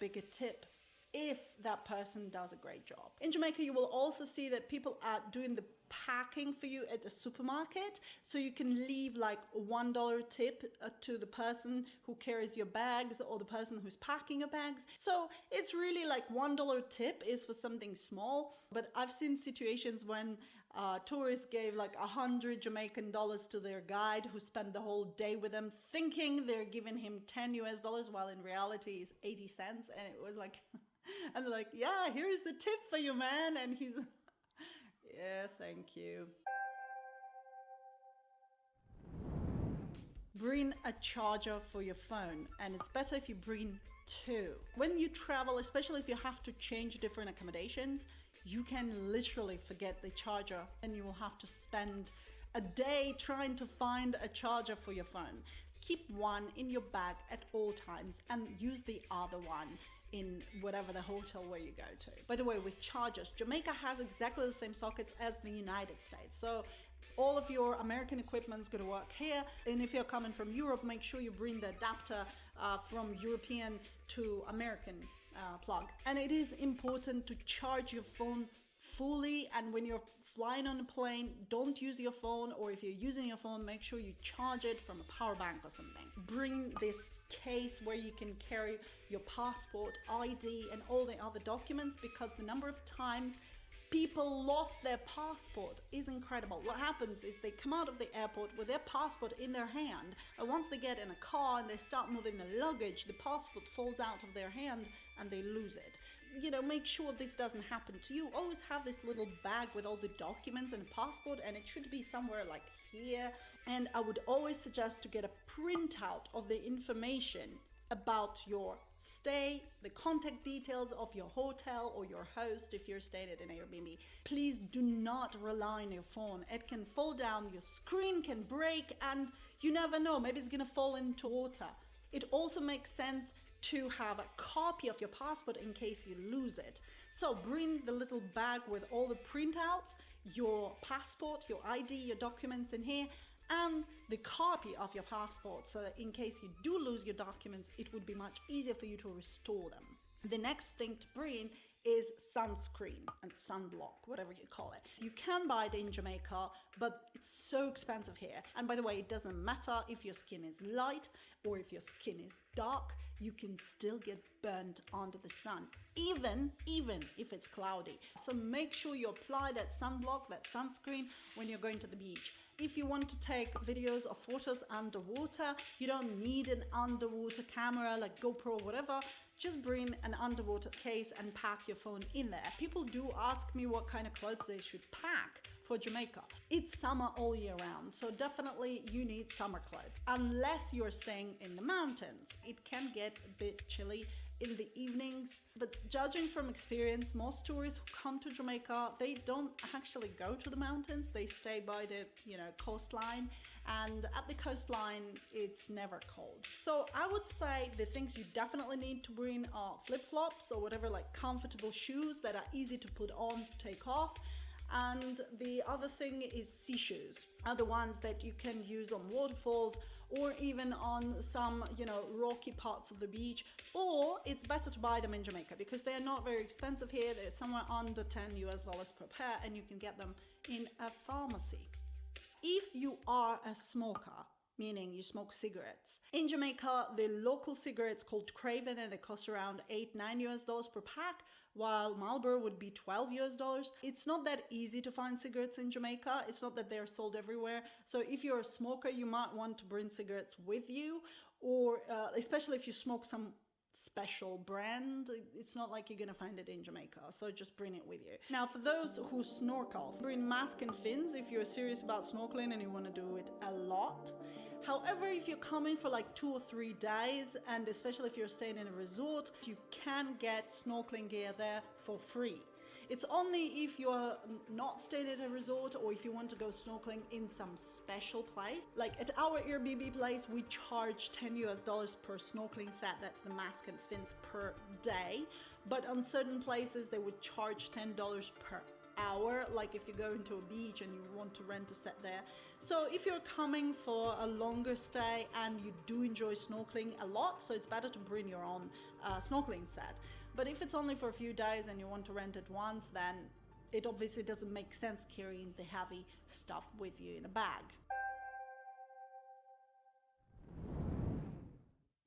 bigger tip if that person does a great job. In Jamaica, you will also see that people are doing the packing for you at the supermarket, so you can leave like a $1 tip to the person who carries your bags or the person who's packing your bags. So it's really like $1 tip is for something small, but I've seen situations when tourists gave like 100 Jamaican dollars to their guide who spent the whole day with them, thinking they're giving him 10 US dollars while in reality it's 80 cents, and it was like and they're like, yeah, here's the tip for you, man. And he's yeah, thank you. Bring a charger for your phone, and it's better if you bring two. When you travel, especially if you have to change different accommodations, you can literally forget the charger and you will have to spend a day trying to find a charger for your phone. Keep one in your bag at all times and use the other one in whatever the hotel where you go to. By the way, with chargers, Jamaica has exactly the same sockets as the United States. So all of your American equipment is going to work here. And if you're coming from Europe, make sure you bring the adapter from European to American plug. And it is important to charge your phone fully, and when you're flying on a plane, don't use your phone, or if you're using your phone, make sure you charge it from a power bank or something. Bring this case where you can carry your passport, ID, and all the other documents, because the number of times people lost their passport is incredible. What happens is they come out of the airport with their passport in their hand, and once they get in a car and they start moving the luggage, the passport falls out of their hand and they lose it. You know, make sure this doesn't happen to you. Always have this little bag with all the documents and a passport, and it should be somewhere like here. And I would always suggest to get a printout of the information about your stay, the contact details of your hotel or your host if you're staying at an Airbnb. Please do not rely on your phone. It can fall down, your screen can break, and you never know, maybe it's gonna fall into water. It also makes sense to have a copy of your passport in case you lose it. So bring the little bag with all the printouts, your passport, your ID, your documents in here, and the copy of your passport, so that in case you do lose your documents, it would be much easier for you to restore them. The next thing to bring is sunscreen and sunblock, whatever you call it. You can buy it in Jamaica, but it's so expensive here. And by the way, it doesn't matter if your skin is light or if your skin is dark, you can still get burnt under the sun, even if it's cloudy. So make sure you apply that sunblock, that sunscreen when you're going to the beach. If you want to take videos or photos underwater, you don't need an underwater camera like GoPro or whatever. Just bring an underwater case and pack your phone in there. People do ask me what kind of clothes they should pack for Jamaica. It's summer all year round, so definitely you need summer clothes. Unless you're staying in the mountains, it can get a bit chilly in the evenings. But judging from experience, most tourists who come to Jamaica, they don't actually go to the mountains. They stay by the, coastline, and at the coastline, it's never cold. So I would say the things you definitely need to bring are flip-flops or whatever, like comfortable shoes that are easy to put on, take off. And the other thing is sea shoes, are the ones that you can use on waterfalls or even on some, rocky parts of the beach. Or it's better to buy them in Jamaica because they are not very expensive here. They're somewhere under 10 US dollars per pair, and you can get them in a pharmacy. If you are a smoker, meaning you smoke cigarettes. In Jamaica, the local cigarettes called Craven, and they cost around $8-9 US dollars per pack, while Marlboro would be $12 US dollars. It's not that easy to find cigarettes in Jamaica. It's not that they're sold everywhere. So if you're a smoker, you might want to bring cigarettes with you, or especially if you smoke some special brand, it's not like you're gonna find it in Jamaica, so just bring it with you. Now, for those who snorkel, bring mask and fins if you're serious about snorkeling and you want to do it a lot. However, if you're coming for like 2 or 3 days, and especially if you're staying in a resort, you can get snorkeling gear there for free. It's only if you're not staying at a resort or if you want to go snorkeling in some special place. Like at our Airbnb place, we charge 10 US dollars per snorkeling set. That's the mask and fins per day. But on certain places, they would charge $10 per hour, like if you go into a beach and you want to rent a set there. So if you're coming for a longer stay and you do enjoy snorkeling a lot, so it's better to bring your own snorkeling set. But if it's only for a few days and you want to rent it once, then it obviously doesn't make sense carrying the heavy stuff with you in a bag.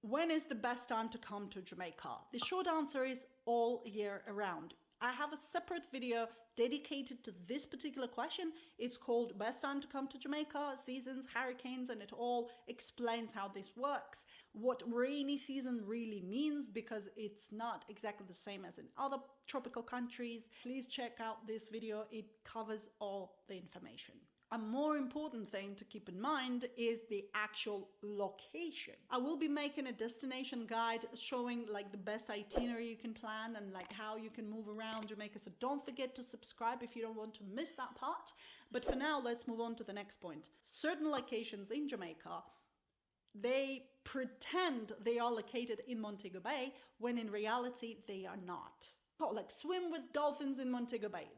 When is the best time to come to Jamaica? The short answer is all year around. I have a separate video dedicated to this particular question. It's called Best Time to Come to Jamaica, Seasons, Hurricanes, and it all explains how this works, what rainy season really means, because it's not exactly the same as in other tropical countries. Please check out this video. It covers all the information. A more important thing to keep in mind is the actual location. I will be making a destination guide showing like the best itinerary you can plan and like how you can move around Jamaica. So don't forget to subscribe if you don't want to miss that part. But for now, let's move on to the next point. Certain locations in Jamaica, they pretend they are located in Montego Bay when in reality they are not. Oh, like swim with dolphins in Montego Bay.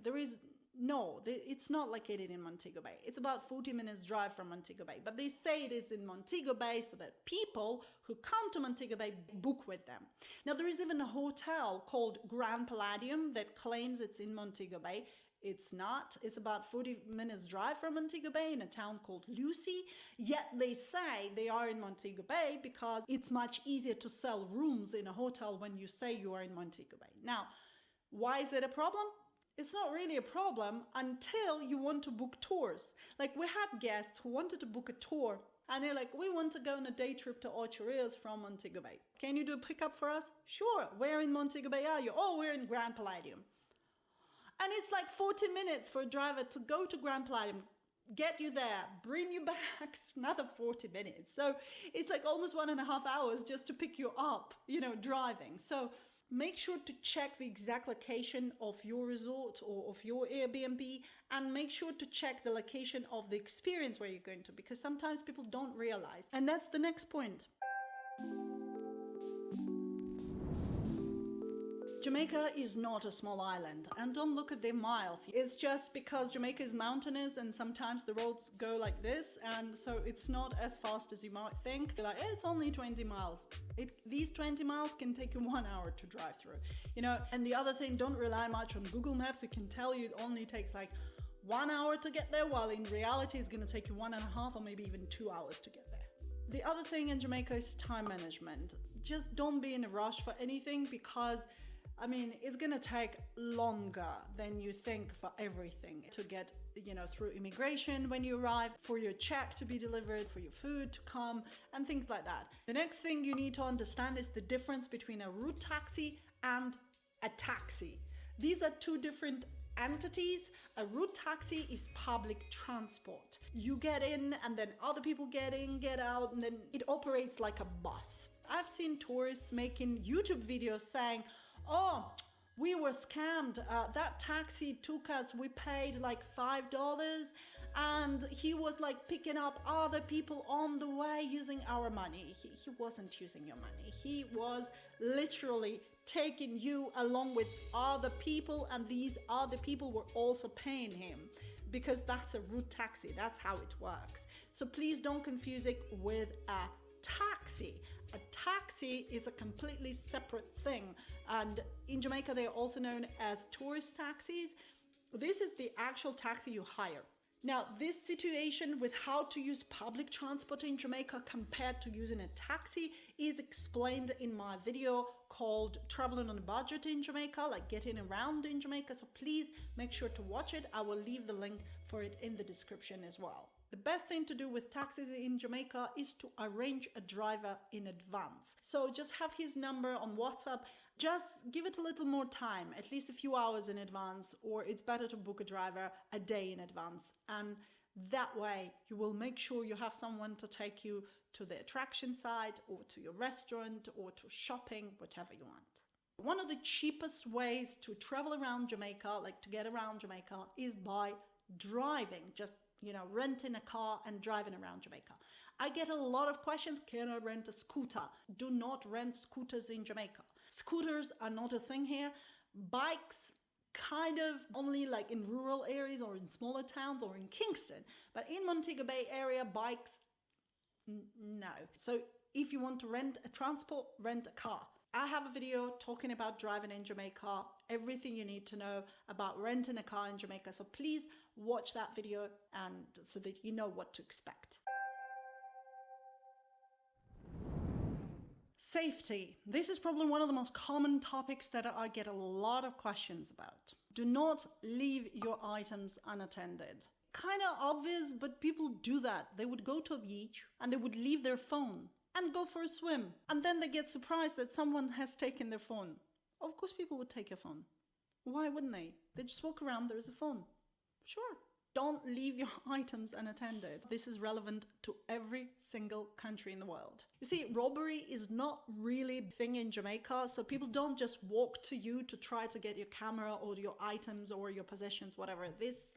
No, it's not located in Montego Bay. It's about 40 minutes drive from Montego Bay. But they say it is in Montego Bay so that people who come to Montego Bay book with them. Now, there is even a hotel called Grand Palladium that claims it's in Montego Bay. It's not. It's about 40 minutes drive from Montego Bay in a town called Lucy. Yet they say they are in Montego Bay because it's much easier to sell rooms in a hotel when you say you are in Montego Bay. Now, why is it a problem? It's not really a problem until you want to book tours. Like we had guests who wanted to book a tour and they're like, we want to go on a day trip to Ocho Rios from Montego Bay. Can you do a pickup for us? Sure. Where in Montego Bay are you? Oh, we're in Grand Palladium. And it's like 40 minutes for a driver to go to Grand Palladium, get you there, bring you back, another 40 minutes. So it's like almost 1.5 hours just to pick you up, driving. So make sure to check the exact location of your resort or of your Airbnb, and make sure to check the location of the experience where you're going to, because sometimes people don't realize. And that's the next point. Jamaica is not a small island, and don't look at the miles. It's just because Jamaica is mountainous and sometimes the roads go like this, and so it's not as fast as you might think. You're like, it's only 20 miles. These 20 miles can take you 1 hour to drive through, And the other thing, don't rely much on Google Maps. It can tell you it only takes like 1 hour to get there, while in reality it's going to take you 1.5 or maybe even 2 hours to get there. The other thing in Jamaica is time management. Just don't be in a rush for anything, because it's going to take longer than you think for everything to get, through immigration when you arrive, for your check to be delivered, for your food to come, and things like that. The next thing you need to understand is the difference between a route taxi and a taxi. These are two different entities. A route taxi is public transport. You get in and then other people get in, get out, and then it operates like a bus. I've seen tourists making YouTube videos saying, oh, we were scammed. That taxi took us, we paid like $5 and he was like picking up other people on the way using our money. He wasn't using your money. He was literally taking you along with other people, and these other people were also paying him, because that's a route taxi. That's how it works. So please don't confuse it with a taxi. A taxi is a completely separate thing, and in Jamaica they're also known as tourist taxis. This is the actual taxi you hire. Now, this situation with how to use public transport in Jamaica compared to using a taxi is explained in my video called Traveling on a Budget in Jamaica, like getting around in Jamaica. So please make sure to watch it. I will leave the link for it in the description as well. The best thing to do with taxis in Jamaica is to arrange a driver in advance. So just have his number on WhatsApp. Just give it a little more time, at least a few hours in advance, or it's better to book a driver a day in advance. And that way you will make sure you have someone to take you to the attraction site or to your restaurant or to shopping, whatever you want. One of the cheapest ways to travel around Jamaica, like to get around Jamaica, is by driving. Just renting a car and driving around Jamaica. I get a lot of questions. Can I rent a scooter? Do not rent scooters in Jamaica. Scooters are not a thing here. Bikes, kind of only like in rural areas or in smaller towns or in Kingston. But in Montego Bay area, bikes, no. So if you want to rent a transport, rent a car. I have a video talking about driving in Jamaica, everything you need to know about renting a car in Jamaica. So please watch that video and so that you know what to expect. Safety. This is probably one of the most common topics that I get a lot of questions about. Do not leave your items unattended. Kind of obvious, but people do that. They would go to a beach and they would leave their phone and go for a swim. And then they get surprised that someone has taken their phone. Of course people would take your phone. Why wouldn't they? They just walk around, there's a phone. Sure. Don't leave your items unattended. This is relevant to every single country in the world. You see, robbery is not really a thing in Jamaica, so people don't just walk to you to try to get your camera or your items or your possessions, whatever. This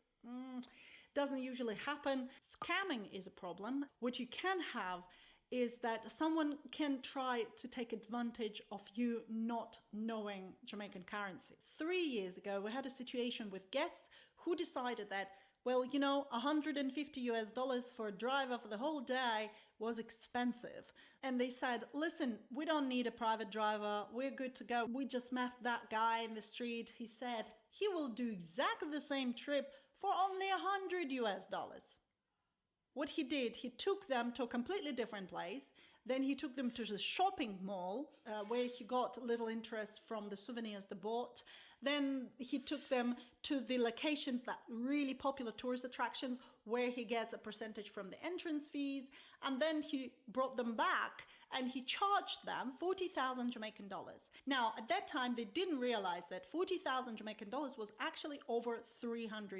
doesn't usually happen. Scamming is a problem. What you can have is that someone can try to take advantage of you not knowing Jamaican currency. 3 years ago, we had a situation with guests who decided that, well, you know, $150 for a driver for the whole day was expensive. And they said, listen, we don't need a private driver. We're good to go. We just met that guy in the street. He said he will do exactly the same trip for only $100. What he did, he took them to a completely different place. Then he took them to the shopping mall where he got little interest from the souvenirs they bought. Then he took them to the locations that really popular tourist attractions where he gets a percentage from the entrance fees. And then he brought them back and he charged them 40,000 Jamaican dollars. Now, at that time, they didn't realize that 40,000 Jamaican dollars was actually over $300.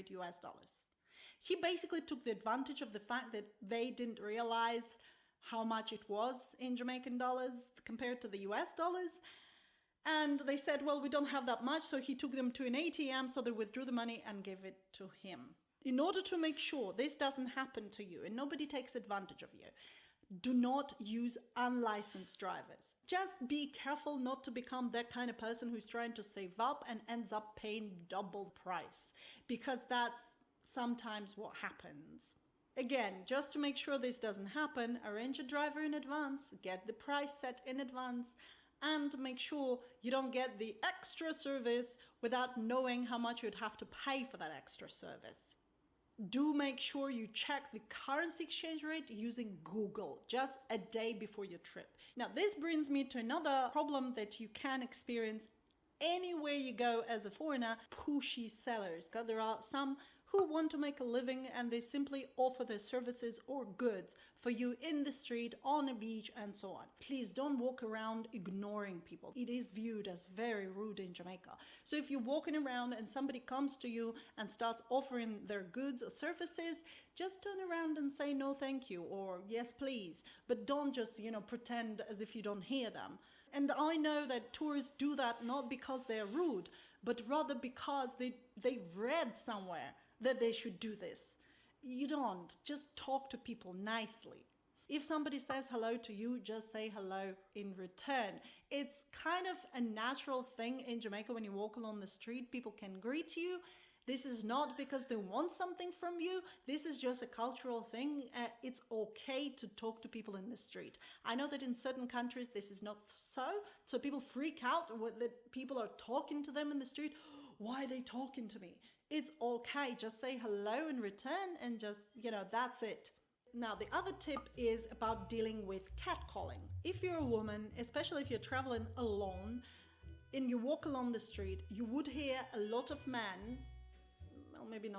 He basically took the advantage of the fact that they didn't realize how much it was in Jamaican dollars compared to the US dollars. And they said, well, we don't have that much. So he took them to an ATM, so they withdrew the money and gave it to him. In order to make sure this doesn't happen to you and nobody takes advantage of you, do not use unlicensed drivers. Just be careful not to become that kind of person who's trying to save up and ends up paying double price, because that's sometimes what happens. Again, just to make sure this doesn't happen, arrange a driver in advance, get the price set in advance, and make sure you don't get the extra service without knowing how much you'd have to pay for that extra service. Do make sure you check the currency exchange rate using Google just a day before your trip. Now, this brings me to another problem that you can experience anywhere you go as a foreigner: pushy sellers. There are some who want to make a living and they simply offer their services or goods for you in the street, on a beach, and so on. Please don't walk around ignoring people. It is viewed as very rude in Jamaica. So if you're walking around and somebody comes to you and starts offering their goods or services, just turn around and say no thank you or yes please, but don't just, pretend as if you don't hear them. And I know that tourists do that not because they're rude, but rather because they read somewhere that they should do this. You don't. Just talk to people nicely. If somebody says hello to you, just say hello in return. It's kind of a natural thing in Jamaica. When you walk along the street, people can greet you. This is not because they want something from you. This is just a cultural thing. It's okay to talk to people in the street. I know that in certain countries this is not so people freak out that people are talking to them in the street. Why are they talking to me? It's okay. Just say hello in return and just, that's it. Now, the other tip is about dealing with catcalling. If you're a woman, especially if you're traveling alone and you walk along the street, you would hear a lot of men, well, maybe not